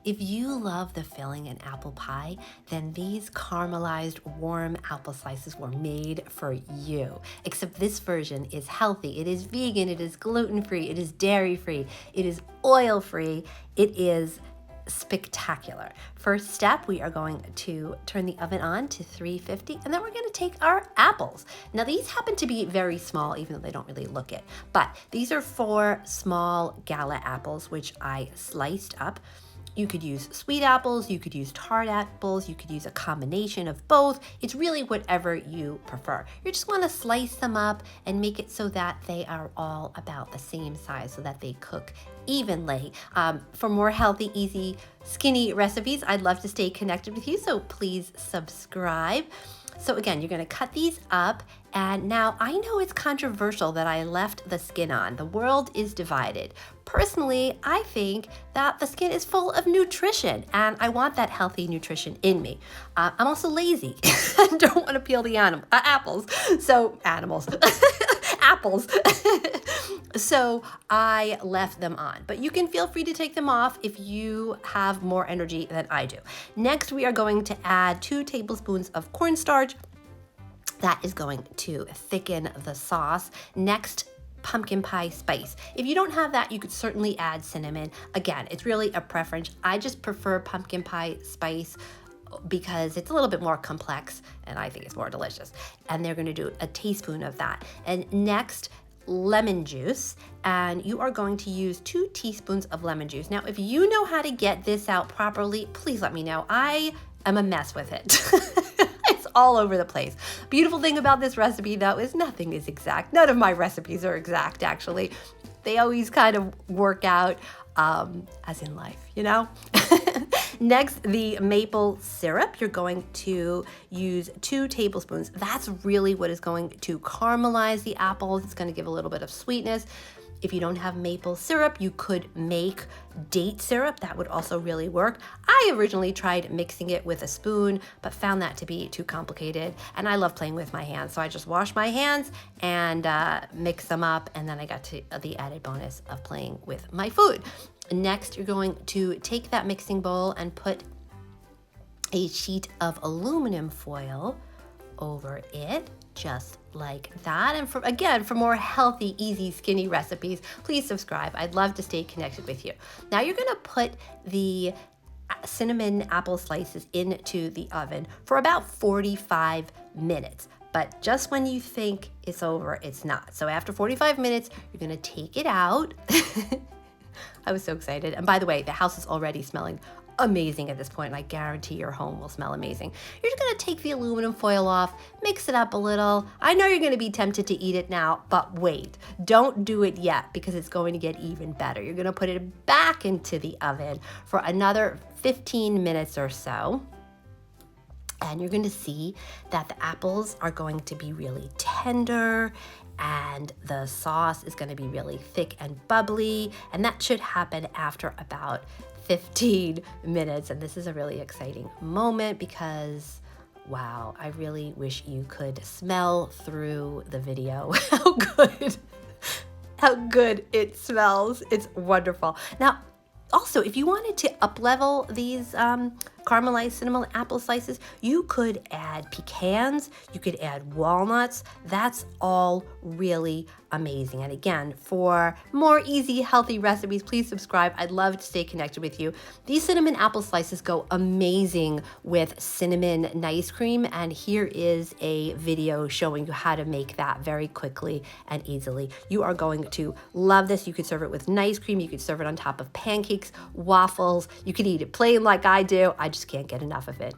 If you love the filling in apple pie, then these caramelized warm apple slices were made for you. Except this version is healthy. It is vegan, it is gluten-free, it is dairy-free, it is oil-free, it is spectacular. First step, we are going to turn the oven on to 350, and then we're going to take our apples. Now these happen to be very small, even though they don't really look it, but these are 4 small gala apples, which I sliced up. You could use sweet apples, you could use tart apples, you could use a combination of both. It's really whatever you prefer. You just want to slice them up and make it so that they are all about the same size so that they cook evenly. For more healthy, easy, skinny recipes, I'd love to stay connected with you, so please subscribe. So again, you're going to cut these up, and now I know it's controversial that I left the skin on. The world is divided. Personally, I think that the skin is full of nutrition, and I want that healthy nutrition in me. I'm also lazy and don't want to peel the apples. So animals, apples. So I left them on, but you can feel free to take them off if you have more energy than I do. Next, we are going to add 2 tablespoons of cornstarch. That is going to thicken the sauce. Next, pumpkin pie spice. If you don't have that, you could certainly add cinnamon. Again, it's really a preference. I just prefer pumpkin pie spice because it's a little bit more complex and I think it's more delicious. And they're going to do a teaspoon of that. And next, lemon juice, and you are going to use 2 teaspoons of lemon juice. Now, if you know how to get this out properly, please let me know. I am a mess with it. It's all over the place. Beautiful thing about this recipe, though, is nothing is exact. None of my recipes are exact, actually. They always kind of work out, as in life, you know? Next, the maple syrup. You're going to use 2 tablespoons. That's really what is going to caramelize the apples. It's going to give a little bit of sweetness. If you don't have maple syrup, you could make date syrup. That would also really work. I originally tried mixing it with a spoon, but found that to be too complicated. And I love playing with my hands. So I just wash my hands and mix them up. And then I got to the added bonus of playing with my food. Next, you're going to take that mixing bowl and put a sheet of aluminum foil over it, just like that. And for more healthy, easy, skinny recipes, please subscribe. I'd love to stay connected with you. Now you're going to put the cinnamon apple slices into the oven for about 45 minutes. But just when you think it's over, it's not. So after 45 minutes, you're going to take it out. I was so excited. And by the way, the house is already smelling amazing at this point, and I guarantee your home will smell amazing. You're just gonna take the aluminum foil off, mix it up a little. I know you're gonna be tempted to eat it now, but wait, don't do it yet because it's going to get even better. You're gonna put it back into the oven for another 15 minutes or so. And you're going to see that the apples are going to be really tender and the sauce is going to be really thick and bubbly. And that should happen after about 15 minutes. And this is a really exciting moment because, wow, I really wish you could smell through the video how good it smells. It's wonderful. Now, also, if you wanted to up-level these caramelized cinnamon apple slices, you could add pecans, you could add walnuts. That's all really amazing. And again, for more easy, healthy recipes, please subscribe. I'd love to stay connected with you. These cinnamon apple slices go amazing with cinnamon ice cream, and here is a video showing you how to make that very quickly and easily. You are going to love this. You could serve it with ice cream. You could serve it on top of pancakes, waffles. You could eat it plain like I do. I just can't get enough of it.